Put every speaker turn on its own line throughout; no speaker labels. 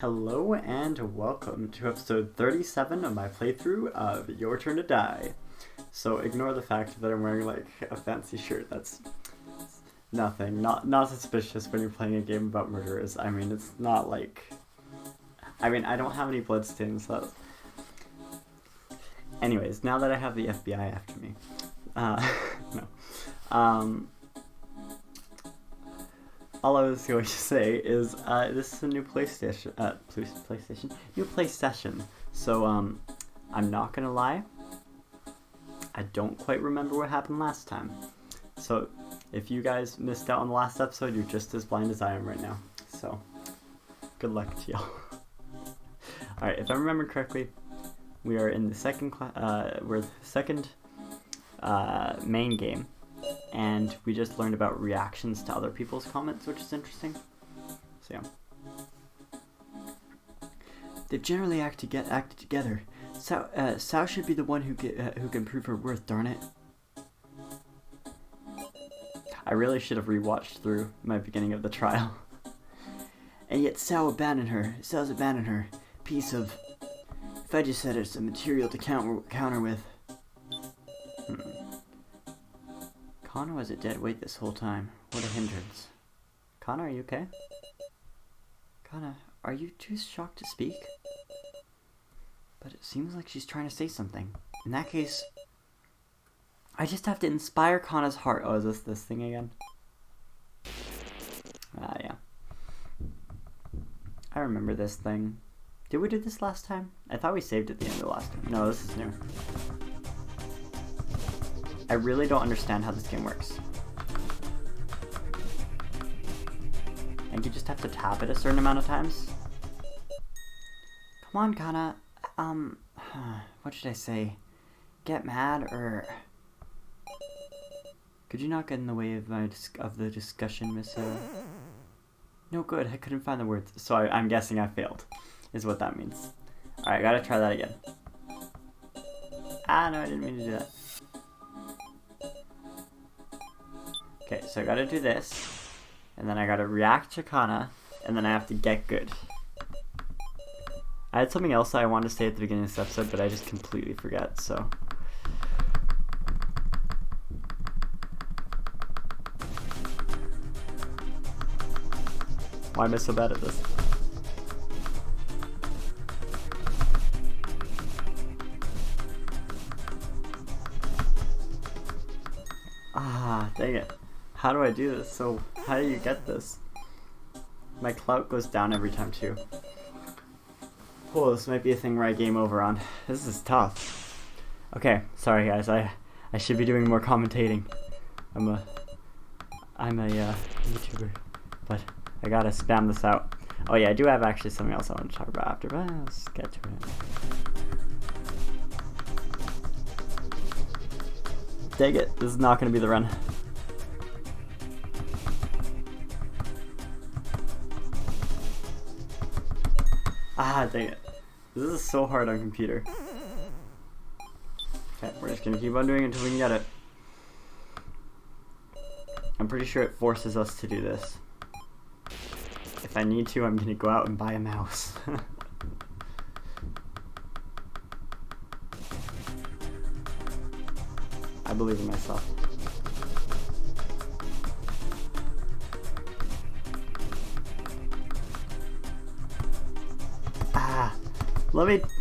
Hello and welcome to episode 37 of my playthrough of Your Turn to Die. So ignore the fact that I'm wearing like a fancy shirt. That's nothing. Not suspicious when you're playing a game about murderers. I mean, it's not like... I mean, I don't have any bloodstains, so... Anyways, now that I have the FBI after me. No. All I was going to say is this is a new new play session. So I'm not gonna lie, I don't quite remember what happened last time. So if you guys missed out on the last episode, you're just as blind as I am right now. So good luck to y'all. All right, if I remember correctly, we are in the second main game. And we just learned about reactions to other people's comments, which is interesting. So yeah. They've generally acted together. Sao should be the one who can prove her worth, darn it. I really should have rewatched through my beginning of the trial. And yet Sao's abandoned her. Piece of... If I just said it's a material to counter with... Connor was a dead weight this whole time. What a hindrance. Connor, are you okay? Connor, are you too shocked to speak? But it seems like she's trying to say something. In that case, I just have to inspire Connor's heart. Oh, is this thing again? Yeah. I remember this thing. Did we do this last time? I thought we saved at the end of the last time. No, this is new. I really don't understand how this game works. And you just have to tap it a certain amount of times? Come on, Kana. What should I say? Get mad, or... Could you not get in the way of the discussion, Miss... No good, I couldn't find the words. So I'm guessing I failed, is what that means. Alright, gotta try that again. Ah, no, I didn't mean to do that. Okay, so I gotta do this, and then I gotta react to Kana, and then I have to get good. I had something else I wanted to say at the beginning of this episode, but I just completely forgot, so... Why am I so bad at this? Ah, dang it. How do I do this? So, how do you get this? My clout goes down every time too. Oh, this might be a thing where I game over on. This is tough. Okay, sorry guys, I should be doing more commentating. I'm a YouTuber, but I gotta spam this out. Oh yeah, I do have actually something else I want to talk about after, but let's get to it. Dang it, this is not gonna be the run. Ah, dang it. This is so hard on computer. Okay, we're just gonna keep on doing it until we can get it. I'm pretty sure it forces us to do this. If I need to, I'm gonna go out and buy a mouse. I believe in myself.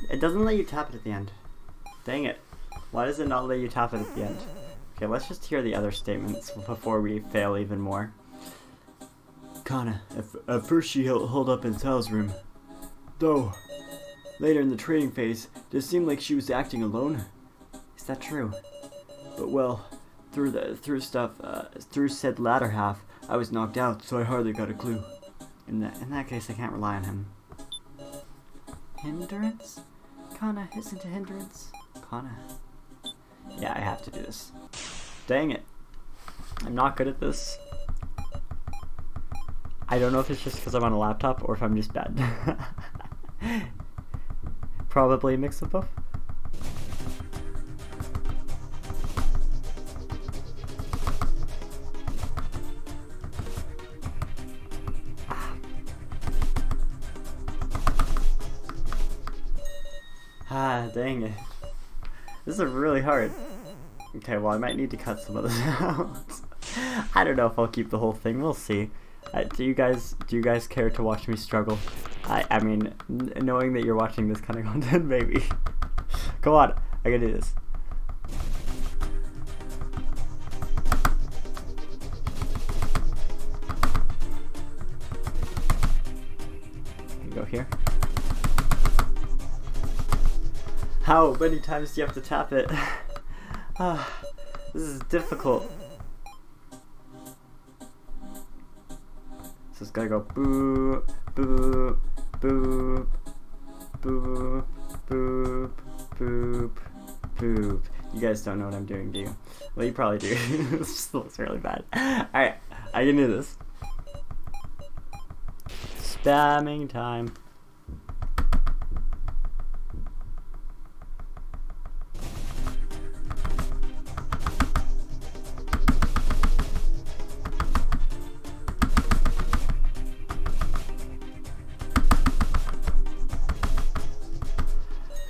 It doesn't let you tap it at the end. Dang it. Why does it not let you tap it at the end? Okay, let's just hear the other statements before we fail even more. Kana, at first she holed up in Sal's room. Though, later in the training phase, did it seem like she was acting alone? Is that true? But well, through said latter half, I was knocked out, so I hardly got a clue. In that case, I can't rely on him. Hindrance? Kana isn't a hindrance. Kana. Yeah, I have to do this. Dang it. I'm not good at this. I don't know if it's just because I'm on a laptop or if I'm just bad. Probably a mix of both. Ah, dang it. This is really hard. Okay, well I might need to cut some of this out. I don't know if I'll keep the whole thing. We'll see. Do you guys care to watch me struggle? I mean, knowing that you're watching this kind of content, maybe. Come on, I can do this. Go here. How many times do you have to tap it? This is difficult. So it's gotta go boop, boop, boop, boop, boop, boop, boop. You guys don't know what I'm doing, do you? Well, you probably do. This just looks really bad. Alright, I can do this. Spamming time.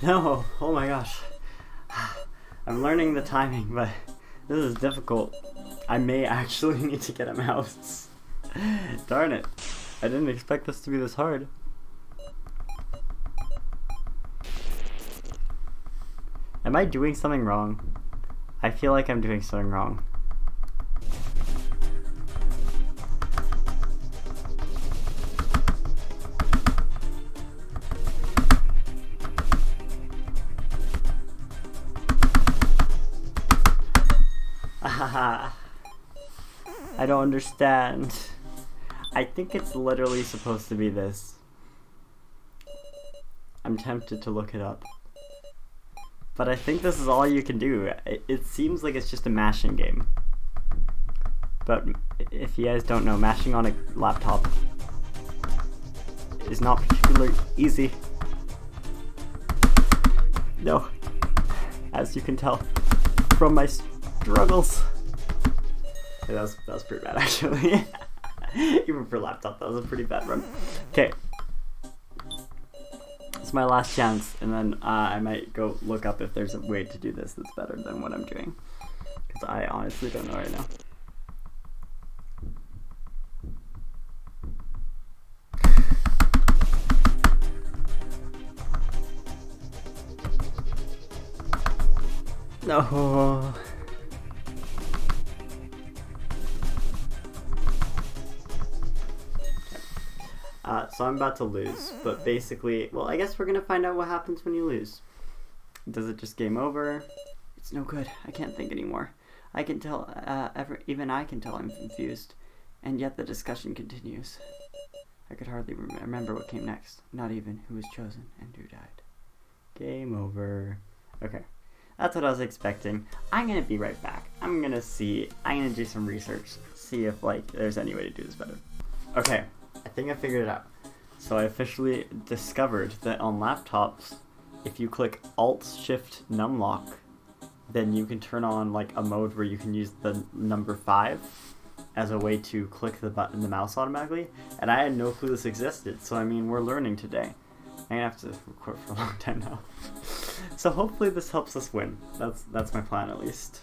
No, oh my gosh. I'm learning the timing, but this is difficult. I may actually need to get a mouse. Darn it. I didn't expect this to be this hard. Am I doing something wrong? I feel like I'm doing something wrong. I don't understand. I think it's literally supposed to be this. I'm tempted to look it up. But I think this is all you can do. It seems like it's just a mashing game. But if you guys don't know, mashing on a laptop is not particularly easy. No. As you can tell from my struggles. Yeah, that was pretty bad actually. Even for laptop, that was a pretty bad run. Okay. It's my last chance, and then I might go look up if there's a way to do this that's better than what I'm doing. Because I honestly don't know right now. No. So I'm about to lose, but basically, well, I guess we're gonna find out what happens when you lose. Does it just game over? It's no good. I can't think anymore. I can tell, even I can tell I'm confused, and yet the discussion continues. I could hardly remember what came next, not even who was chosen and who died. Game over. Okay, that's what I was expecting. I'm gonna be right back. I'm gonna do some research, see if there's any way to do this better. Okay, I think I figured it out. So I officially discovered that on laptops, if you click Alt-Shift-Numlock, then you can turn on a mode where you can use the number 5 as a way to click the button, the mouse automatically. And I had no clue this existed, so I mean, we're learning today. I'm gonna have to record for a long time now. So hopefully this helps us win. That's my plan at least.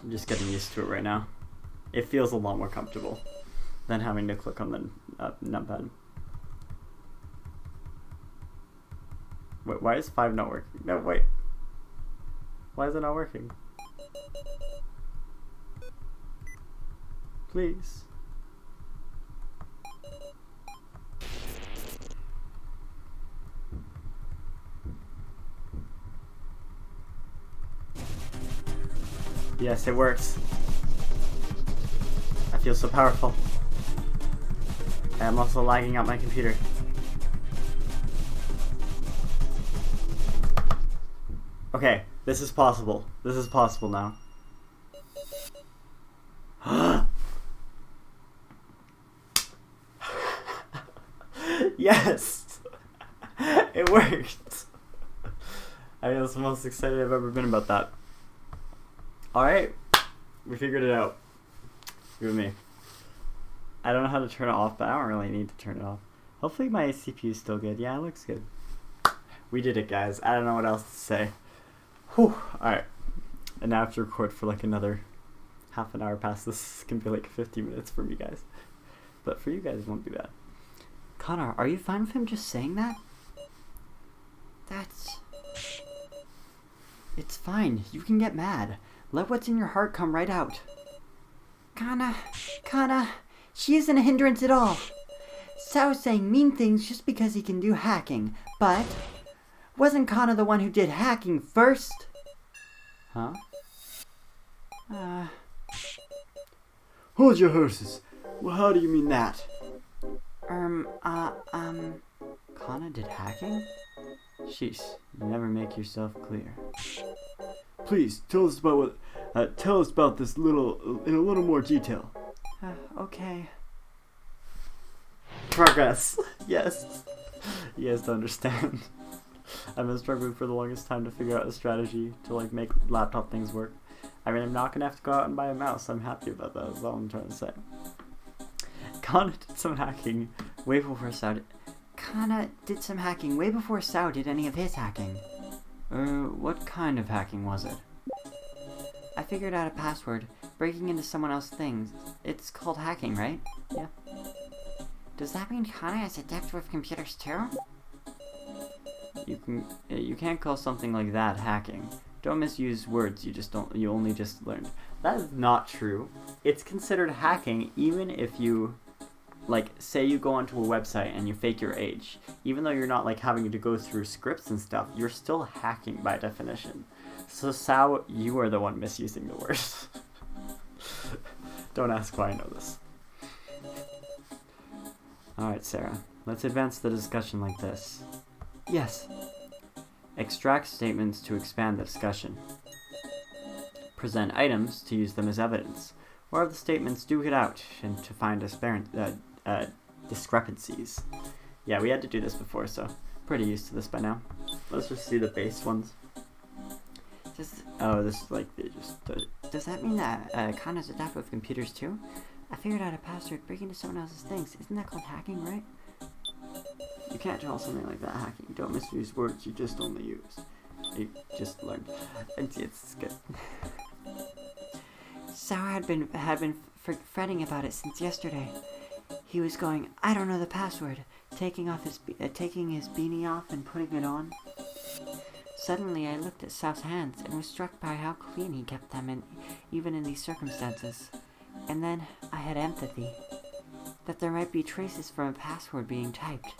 I'm just getting used to it right now. It feels a lot more comfortable than having to click on the numpad. Wait, why is 5 not working? No, wait. Why is it not working? Please. Yes, it works. I feel so powerful. I am also lagging out my computer. Okay, this is possible. This is possible now. Yes! It worked! I was the most excited I've ever been about that. Alright, we figured it out. You and me. I don't know how to turn it off, but I don't really need to turn it off. Hopefully my CPU is still good. Yeah, it looks good. We did it, guys. I don't know what else to say. Whew. Alright. And now I have to record for like another half an hour past this. Can be like 50 minutes for me, guys. But for you guys, it won't be bad. Connor, are you fine with him just saying that? It's fine. You can get mad. Let what's in your heart come right out. Kana, she isn't a hindrance at all. Sao's saying mean things just because he can do hacking, but wasn't Kana the one who did hacking first? Huh? Hold your horses. Well, how do you mean that? Kana did hacking? Sheesh, you never make yourself clear. Please, tell us about this in a little more detail. Okay. Progress. Yes. You guys don't understand. I've been struggling for the longest time to figure out a strategy to like make laptop things work. I mean, I'm not gonna have to go out and buy a mouse. I'm happy about that. That's all I'm trying to say. Kana did some hacking way before Sao did. Kana did some hacking way before Sao did any of his hacking. What kind of hacking was it? I figured out a password, breaking into someone else's things. It's called hacking, right? Yeah. Does that mean Kana is adept with computers too? You can't call something like that hacking. Don't misuse words you only just learned. That is not true. It's considered hacking even if you, like, say you go onto a website and you fake your age. Even though you're not, like, having to go through scripts and stuff, you're still hacking by definition. So, Sao, you are the one misusing the word. Don't ask why I know this. Alright, Sarah. Let's advance the discussion like this. Yes. Extract statements to expand the discussion. Present items to use them as evidence. Or the statements duke it out and to find discrepancies. Yeah, we had to do this before, so pretty used to this by now. Let's just see the base ones. Does that mean that Kana's adept with computers too? I figured out a password breaking into someone else's things. Isn't that called hacking, right? You can't call something like that hacking. Don't misuse words you just only use. You just learned. It's good. Sao had been fretting about it since yesterday. He was going, I don't know the password, taking his beanie off and putting it on. Suddenly I looked at Sao's hands and was struck by how clean he kept them, even in these circumstances. And then I had empathy, that there might be traces from a password being typed.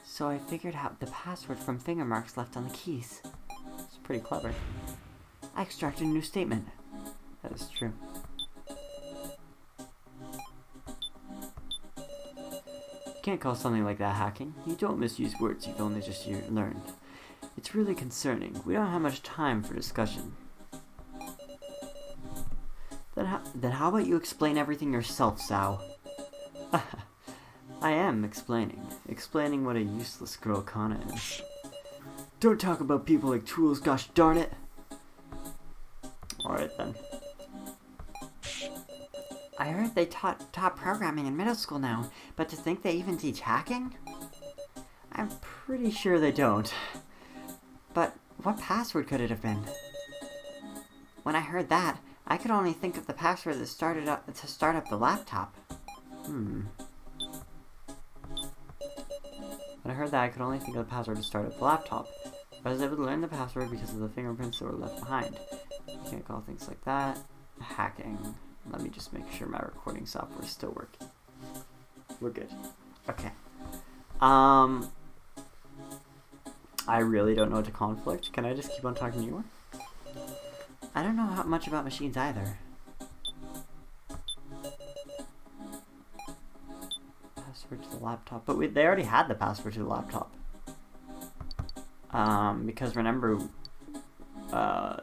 So I figured out the password from finger marks left on the keys. It's pretty clever. I extracted a new statement. That is true. You can't call something like that hacking. You don't misuse words you've only just learned. It's really concerning. We don't have much time for discussion. Then how about you explain everything yourself, Sao? I am explaining what a useless girl Kana is. Don't talk about people like tools, gosh darn it! Alright then. I heard they taught programming in middle school now, but to think they even teach hacking? I'm pretty sure they don't. But what password could it have been? When I heard that, I could only think of the password that to start up the laptop. When I heard that, I could only think of the password to start up the laptop. I was able to learn the password because of the fingerprints that were left behind. You can't call things like that hacking. Let me just make sure my recording software is still working. We're good. Okay. I really don't know what to conflict. Can I just keep on talking to you? I don't know much about machines either. Password to the laptop. But they already had the password to the laptop. Because remember,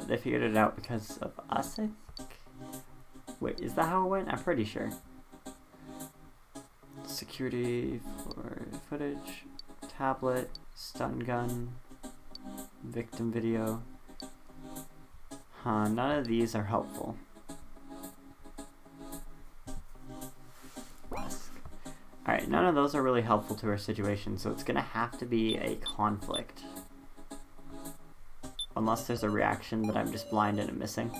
they figured it out because of us, I think? Wait, is that how it went? I'm pretty sure. Security for footage, tablet, stun gun, victim video. None of these are helpful. Alright, Alright, none of those are really helpful to our situation, so it's gonna have to be a conflict. Unless there's a reaction that I'm just blind and missing.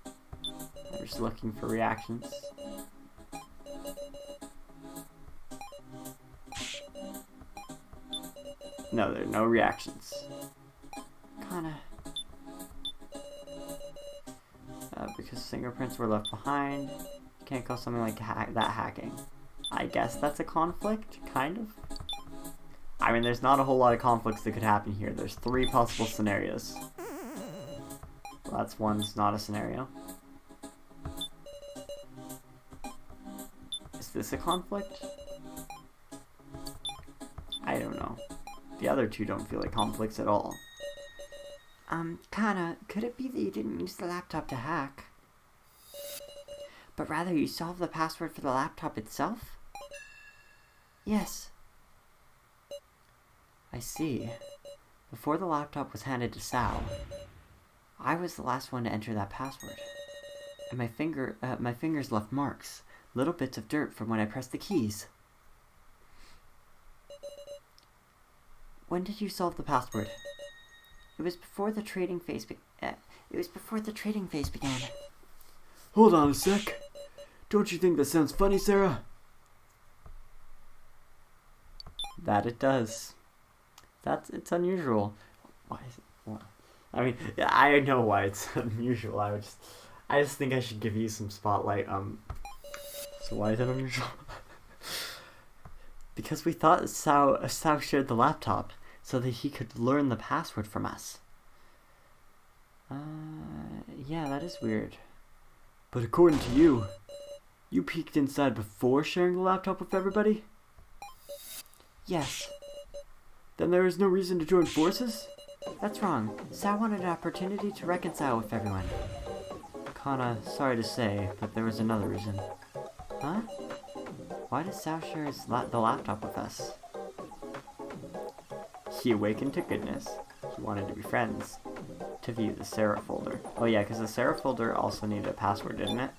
I'm just looking for reactions. No, there are no reactions. Kinda. Because fingerprints were left behind. You can't call something like that hacking. I guess that's a conflict, kind of. I mean, there's not a whole lot of conflicts that could happen here. There's 3 possible scenarios. Well, that's one's not a scenario. Is this a conflict? I don't know. The other 2 don't feel like conflicts at all. Kana, could it be that you didn't use the laptop to hack? But rather you solved the password for the laptop itself? Yes. I see. Before the laptop was handed to Sal, I was the last one to enter that password. And my fingers left marks, little bits of dirt from when I pressed the keys. When did you solve the password? It was before the trading phase began.
Hold on a sec. Don't you think that sounds funny, Sarah?
That it does. It's unusual. Why is it? Well, I mean, I know why it's unusual. I just think I should give you some spotlight. So why is it unusual? Because we thought Sao shared the laptop so that he could learn the password from us. Yeah, that is weird.
But according to you, you peeked inside before sharing the laptop with everybody?
Yes.
Then there is no reason to join forces?
That's wrong. Sao wanted an opportunity to reconcile with everyone. Kana, sorry to say, but there was another reason. Huh? Why did Sao share the laptop with us? He awakened to goodness. He wanted to be friends. To view the Sarah folder. Oh yeah, because the Sarah folder also needed a password, didn't it?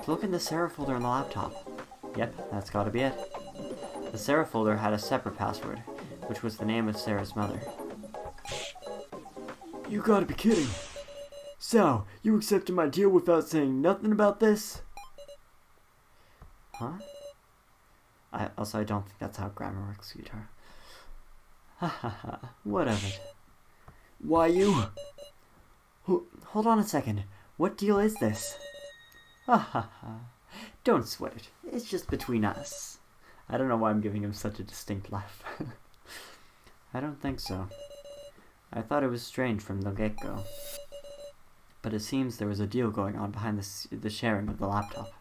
To look in the Sarah folder on the laptop. Yep, that's gotta be it. The Sarah folder had a separate password, which was the name of Sarah's mother.
You gotta be kidding. Sal, you accepted my deal without saying nothing about this?
Huh? I don't think that's how grammar works, sweetheart. Ha ha ha, what of it?
Why you?
Hold on a second. What deal is this? Ha ha ha. Don't sweat it. It's just between us. I don't know why I'm giving him such a distinct laugh. I don't think so. I thought it was strange from the get-go. But it seems there was a deal going on behind the sharing of the laptop.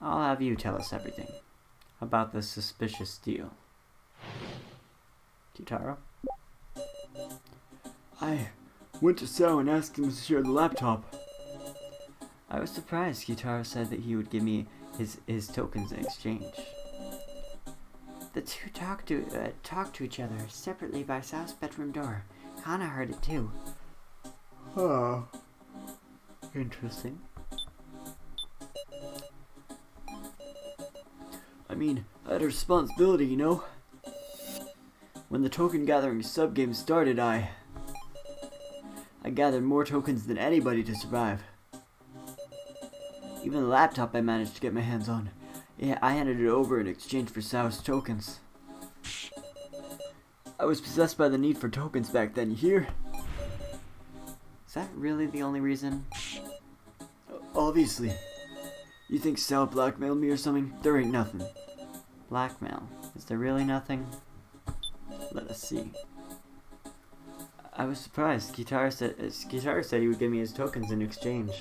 I'll have you tell us everything about this suspicious deal. Kitaro?
I went to Sal and asked him to share the laptop.
I was surprised Kitaro said that he would give me his tokens in exchange. The 2 talked to each other separately by Sal's bedroom door. Kana heard it too.
Oh.
Interesting.
I mean, I had a responsibility, you know? When the token gathering subgame started, I gathered more tokens than anybody to survive. Even the laptop I managed to get my hands on. Yeah, I handed it over in exchange for Sal's tokens. I was possessed by the need for tokens back then, you hear?
Is that really the only reason?
Obviously. You think Sal blackmailed me or something? There ain't nothing.
Blackmail. Is there really nothing? Let us see. I was surprised. Kitaro said he would give me his tokens in exchange.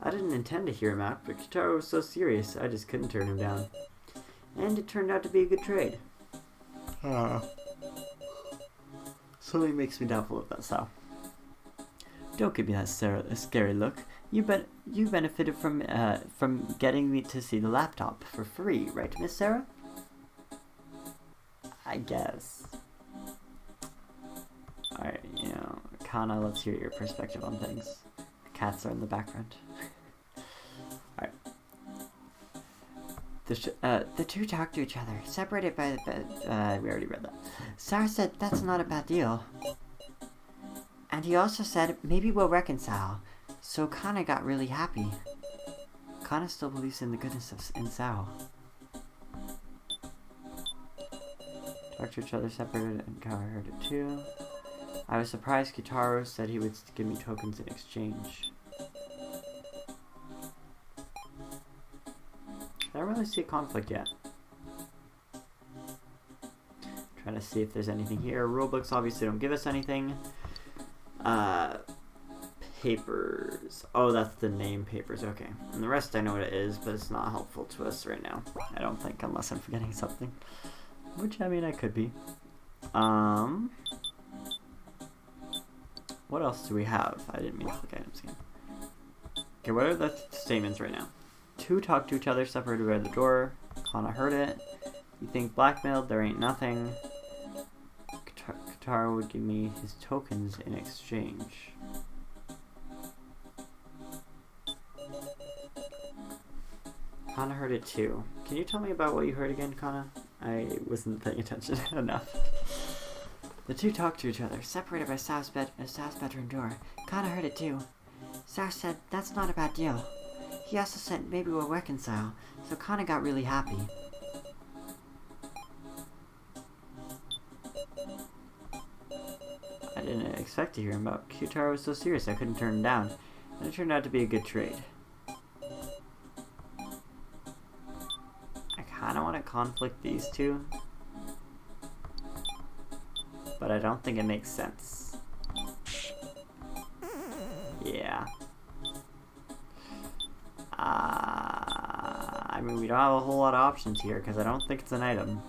I didn't intend to hear him out, but Kitaro was so serious, I just couldn't turn him down. And it turned out to be a good trade. Something makes me doubtful of that, Sal. Don't give me that scary look. You benefited from getting me to see the laptop for free, right, Miss Sarah? I guess. Alright, Kana, let's hear your perspective on things. The cats are in the background. Alright. The two talk to each other, separated by the bed. We already read that. Sarah said that's not a bad deal. And he also said maybe we'll reconcile. So Kana got really happy. Kana still believes in the goodness in Sao. Talk to each other, separated, and Kawa heard it too. I was surprised Kitaro said he would give me tokens in exchange. I don't really see a conflict yet. Trying to see if there's anything here. Rulebooks obviously don't give us anything. Papers. Oh, that's the name papers. Okay. And the rest I know what it is, but it's not helpful to us right now. I don't think, unless I'm forgetting something. Which, I mean, I could be. What else do we have? I didn't mean to click items again. Okay, what are the statements right now? Two talk to each other, separated by the door. Kana heard it. You think blackmailed? There ain't nothing. Kitaro would give me his tokens in exchange. Kana heard it too. Can you tell me about what you heard again, Kana? I wasn't paying attention enough. The two talked to each other, separated by Sao's bedroom door. Kana heard it too. Sao said that's not a bad deal. He also said maybe we'll reconcile, so Kana got really happy. I didn't expect to hear him about Kyutaro was so serious I couldn't turn him down, and it turned out to be a good trade. I kinda want to conflict these two, but I don't think it makes sense. Yeah. I mean, we don't have a whole lot of options here, because I don't think it's an item.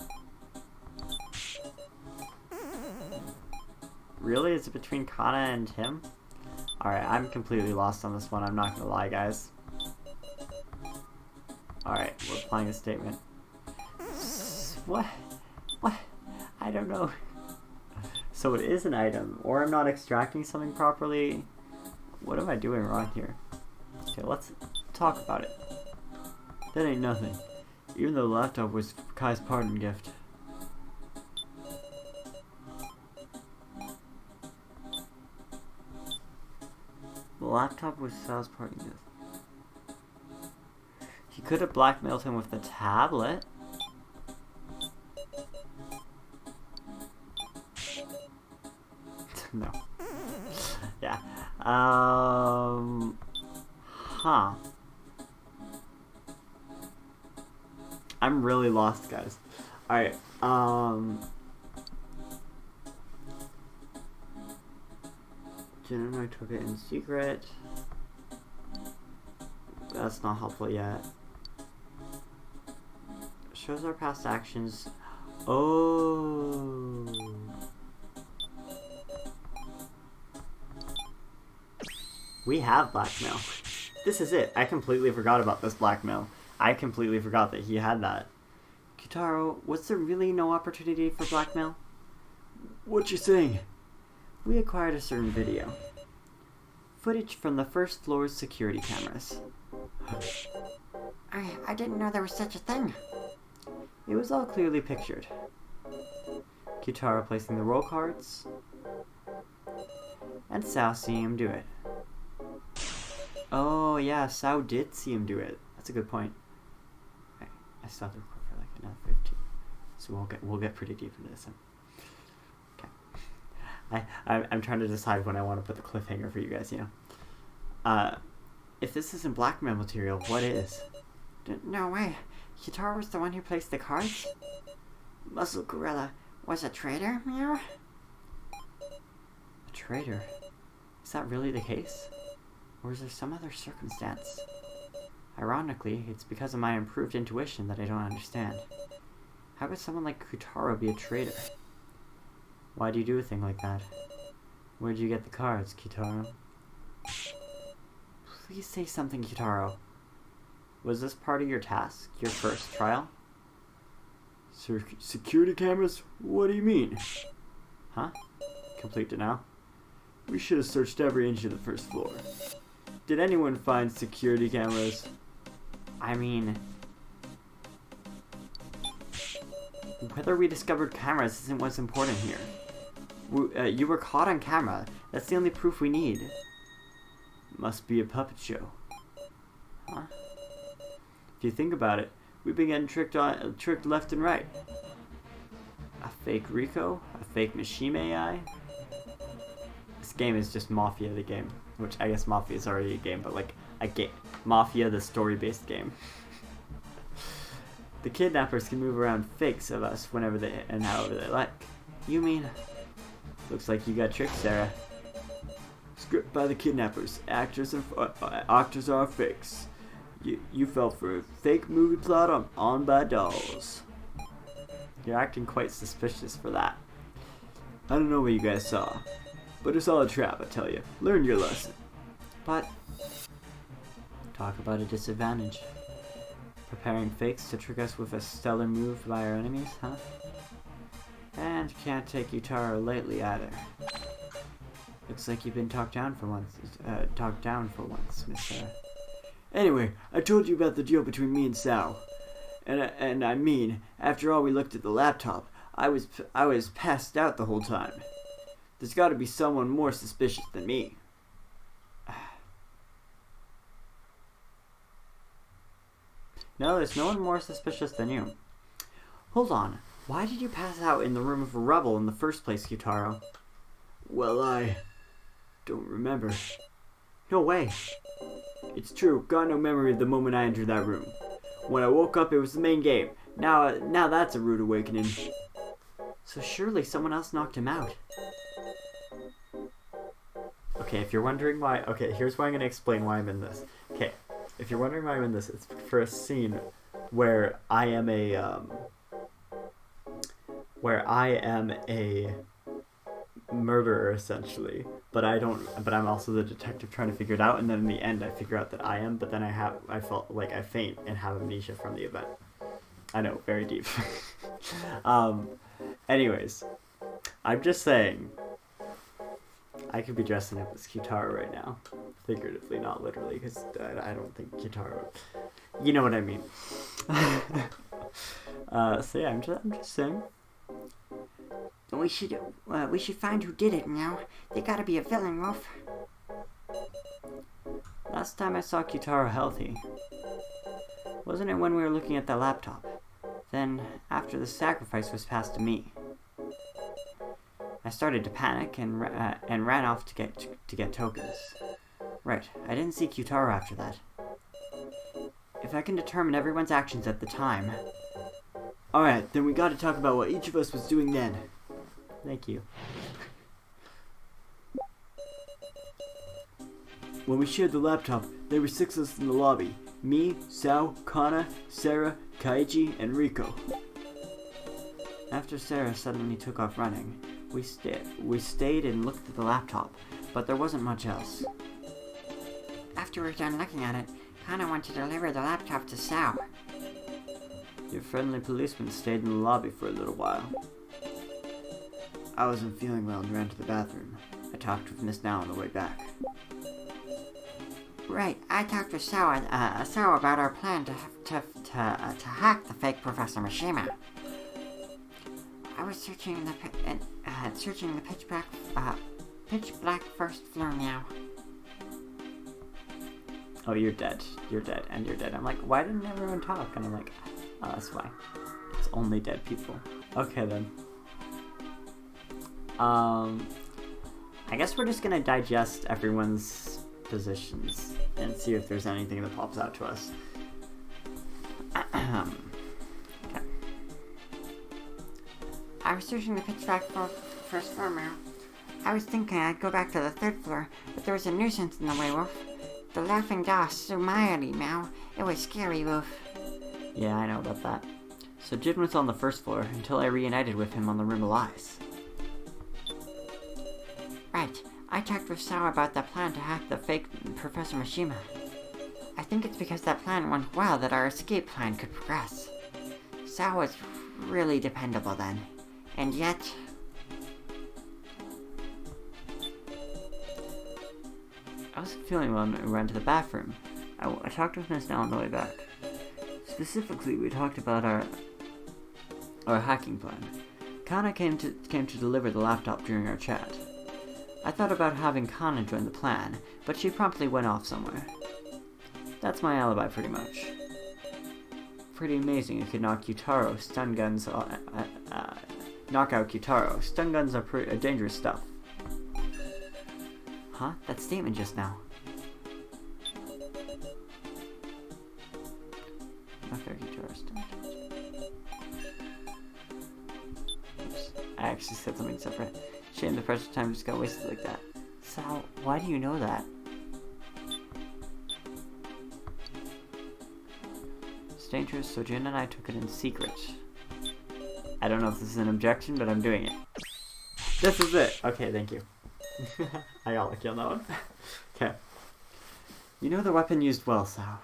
Really? Is it between Kana and him? Alright, I'm completely lost on this one, I'm not gonna lie, guys. Alright, we're applying a statement. What? What? I don't know. So it is an item, or I'm not extracting something properly. What am I doing wrong here? Okay, let's talk about it. That ain't nothing. Even though the laptop was Kai's pardon gift. The laptop was Sal's pardon gift. He could have blackmailed him with the tablet. No. Yeah. Huh. I'm really lost, guys. Alright, Jen and I took it in secret. That's not helpful yet. Shows our past actions. Oh. We have blackmail. This is it. I completely forgot about this blackmail. I completely forgot that he had that. Kitaro, was there really no opportunity for blackmail? What you saying? We acquired a certain video. Footage from the first floor's security cameras. I didn't know there was such a thing. It was all clearly pictured. Kitaro placing the roll cards. And Sao seeing him do it. Oh yeah, Sao did see him do it. That's a good point. Okay, I still have to record for like another 15. So we'll get pretty deep into this one. Okay. I'm trying to decide when I want to put the cliffhanger for you guys, you know. If this isn't blackmail material, what is? No way. Kitaro was the one who placed the cards? Muscle Gorilla was a traitor, meow? A traitor? Is that really the case? Or is there some other circumstance? Ironically, it's because of my improved intuition that I don't understand. How could someone like Kitaro be a traitor? Why do you do a thing like that? Where'd you get the cards, Kitaro? Please say something, Kitaro. Was this part of your task? Your first trial? Security cameras? What do you mean? Huh? Complete denial? We should have searched every inch of the first floor. Did anyone find security cameras? I mean, Whether we discovered cameras isn't what's important here. You were caught on camera. That's the only proof we need. Must be a puppet show. Huh? If you think about it, we've been getting tricked left and right. A fake Rico? A fake Machine AI? This game is just Mafia the game. Which I guess Mafia is already a game, but like Mafia the story-based game. The kidnappers can move around fakes of us whenever they and however they like. You mean? Looks like you got tricked, Sarah. Script by the kidnappers. Actors are fakes. You fell for a fake movie plot on by dolls. You're acting quite suspicious for that. I don't know what you guys saw, but it's all a trap, I tell you. Learn your lesson. But talk about a disadvantage. Preparing fakes to trick us with a stellar move by our enemies, huh? And can't take Yutaro lightly either. Looks like you've been talked down for once, Miss Sarah. Anyway, I told you about the deal between me and Sal. And I mean, after all we looked at the laptop, I was passed out the whole time. There's got to be someone more suspicious than me. No, there's no one more suspicious than you. Hold on. Why did you pass out in the room of a rebel in the first place, Yutaro? Well, I don't remember. No way. It's true. Got no memory of the moment I entered that room. When I woke up, it was the main game. Now that's a rude awakening. So surely someone else knocked him out. Okay, if you're wondering why... Okay, here's why I'm going to explain why I'm in this. Okay, if you're wondering why I'm in this, it's for a scene where I am a... murderer, essentially. But I'm also the detective trying to figure it out, and then in the end I figure out that I am, but then I felt like I faint and have amnesia from the event. I know, very deep. Anyways, I'm just saying, I could be dressing up as Kitaro right now. Figuratively, not literally, because I don't think Kitaro... You know what I mean. So yeah, I'm just saying.
We should find who did it now. They gotta be a villain, Wolf.
Last time I saw Kitaro healthy. Wasn't it when we were looking at that laptop? Then, after the sacrifice was passed to me. I started to panic and ran off to get tokens. Right, I didn't see Kitaro after that. If I can determine everyone's actions at the time...
Alright, then we gotta talk about what each of us was doing then.
Thank you.
When we shared the laptop, there were 6 of us in the lobby. Me, Sao, Kana, Sarah, Kaiji, and Rico.
After Sarah suddenly took off running, we stayed and looked at the laptop, but there wasn't much else.
After we were done looking at it, Kana went to deliver the laptop to Sao.
Your friendly policeman stayed in the lobby for a little while.
I wasn't feeling well and ran to the bathroom. I talked with Miss Now on the way back.
Right, I talked with Sao about our plan to hack the fake Professor Mishima. I was searching the pitch black first floor now.
Oh, you're dead. You're dead, and you're dead. I'm like, why didn't everyone talk? And I'm like, oh, that's why. It's only dead people. Okay, then. I guess we're just gonna digest everyone's positions and see if there's anything that pops out to us. Okay.
I was searching the pitch black first floor now. I was thinking I'd go back to the 3rd floor, but there was a nuisance in the way, Wolf. The laughing doll Sumayari now. It was scary, Wolf.
Yeah, I know about that. So Jin was on the 1st floor until I reunited with him on the Room of Lies.
Right. I talked with Sao about that plan to hack the fake Professor Mishima. I think it's because that plan went well that our escape plan could progress. Sao was really dependable then. And yet...
I wasn't feeling well and ran to the bathroom. I talked with Miss Now on the way back. Specifically, we talked about
our hacking plan. Kana came to deliver the laptop during our chat. I thought about having Kana join the plan, but she promptly went off somewhere. That's my alibi pretty much. Pretty amazing you could knock out Kyutaro. Stun guns are dangerous stuff. Huh? That statement just now. Knock out Kyutaro stun. Oops. I actually said something separate. Shame the precious time just got wasted like that. Sal, why do you know that? It's dangerous, so Jin and I took it in secret. I don't know if this is an objection, but I'm doing it. This is it! Okay, thank you. I got lucky on that one. Okay. You know the weapon used well, Sao.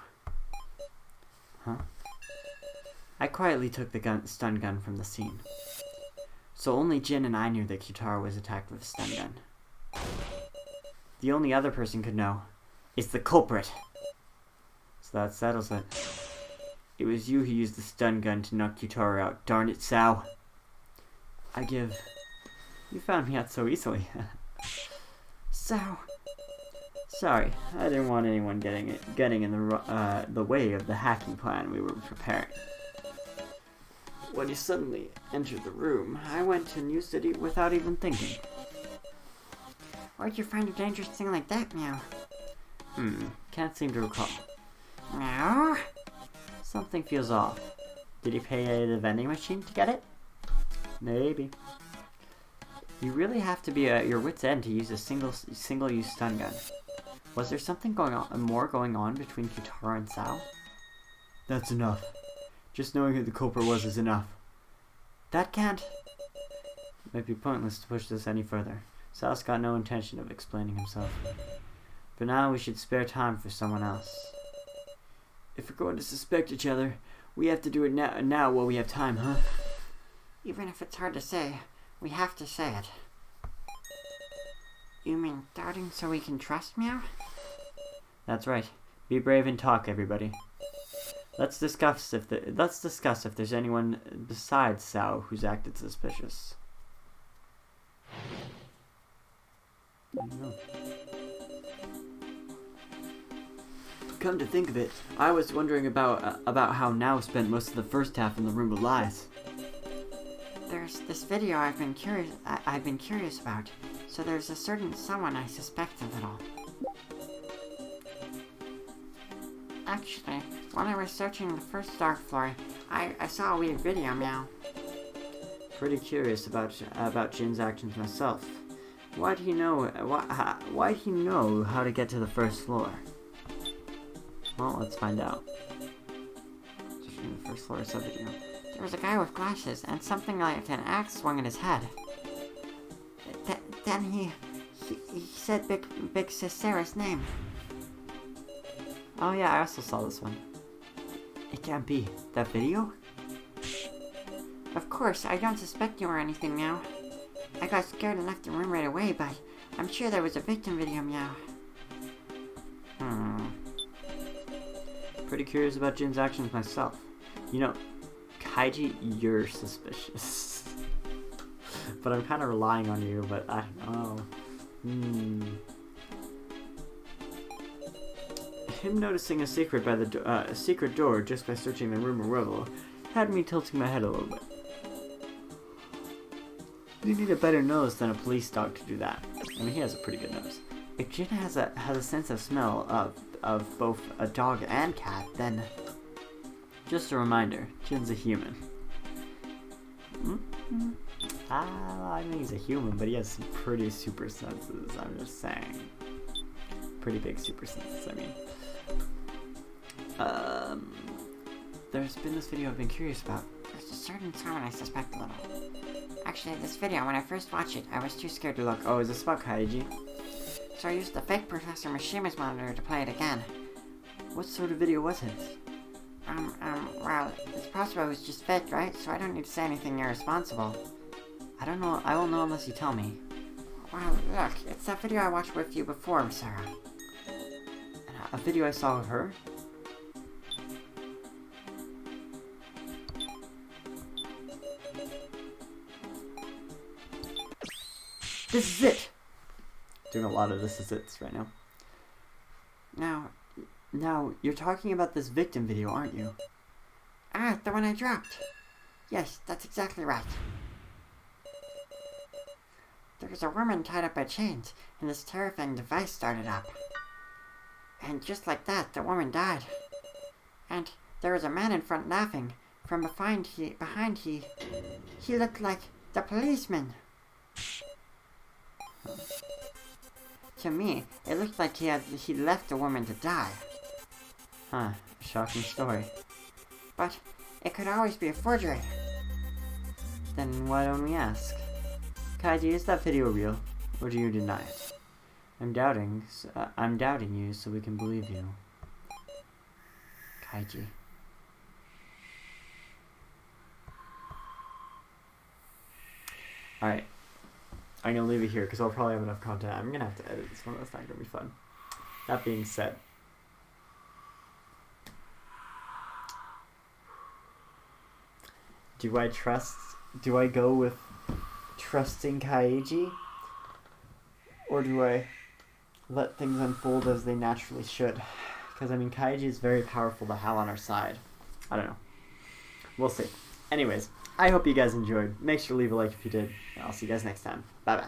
Huh? I quietly took the stun gun from the scene. So only Jin and I knew that Kyutaro was attacked with a stun gun. The only other person could know is the culprit. So that settles it. It was you who used the stun gun to knock Kyutaro out. Darn it, Sao. You found me out so easily. Sao. Sorry, I didn't want anyone getting in the way of the hacking plan we were preparing. When you suddenly entered the room, I went and used it without even thinking.
Where'd you find a dangerous thing like that, Meow?
Can't seem to recall.
Meow?
Something feels off. Did you pay the vending machine to get it? Maybe. You really have to be at your wit's end to use a single-use stun gun. Was there something more going on between Kyutaro and Sao? That's enough. Just knowing who the culprit was is enough. That can't... It might be pointless to push this any further. Sao's got no intention of explaining himself. For now, we should spare time for someone else. If we're going to suspect each other, we have to do it now while we have time, huh?
Even if it's hard to say, we have to say it. You mean doubting so we can trust Meow?
That's right. Be brave and talk, everybody. Let's discuss if there's anyone besides Sao who's acted suspicious. Come to think of it, I was wondering about how Now spent most of the first half in the room of lies.
There's this video I've been curious about, so there's a certain someone I suspect a little. Actually, when I was searching the first dark floor, I saw a weird video, Meow.
Pretty curious about Jin's actions myself. Why do you know how to get to the first floor? Well, let's find out. Searching the first floor of sub video.
There was a guy with glasses and something like an axe swung in his head. Then he said Big Sis Sarah's name.
Oh yeah, I also saw this one. It can't be. That video?
Of course, I don't suspect you or anything, Meow. I got scared and left the room right away, but I'm sure there was a victim video, Meow.
Pretty curious about Jin's actions myself. You know, Kaiji, you're suspicious. But I'm kind of relying on you, but I don't know. Him noticing a secret by a secret door just by searching the room of revel had me tilting my head a little bit. You need a better nose than a police dog to do that. I mean, he has a pretty good nose. If Jin has a sense of smell of both a dog and cat, then just a reminder, Jin's a human. I mean, he's a human, but he has some pretty super senses. I'm just saying, pretty big super senses. I mean. There's been this video I've been curious about.
There's a certain someone I suspect a little. Actually, this video, when I first watched it, I was too scared to look.
Oh, is this about Kaiji?
So I used the fake Professor Mishima's monitor to play it again.
What sort of video was it?
Well, it's possible it was just fake, right? So I don't need to say anything irresponsible.
I don't know. I won't know unless you tell me.
Well, look, it's that video I watched with you before, Sarah.
A video I saw of her?
This is it! Doing a lot of this is it's right now. Now, you're talking about this victim video, aren't you?
Ah, the one I dropped. Yes, that's exactly right. There was a woman tied up by chains, and this terrifying device started up. And just like that, the woman died. And there was a man in front laughing. From behind he looked like the policeman. To me, it looked like he left the woman to die.
Huh, shocking story.
But it could always be a forgery.
Then why don't we ask? Kaiji, is that video real, or do you deny it? I'm doubting you so we can believe you. Kaiji. Alright. I'm gonna leave it here because I'll probably have enough content. I'm gonna have to edit this one, that's not gonna be fun. That being said, do I go with trusting Kaiji? Or do I let things unfold as they naturally should? Because, I mean, Kaiji is very powerful to have on our side. I don't know. We'll see. Anyways, I hope you guys enjoyed. Make sure to leave a like if you did. And I'll see you guys next time. Bye-bye.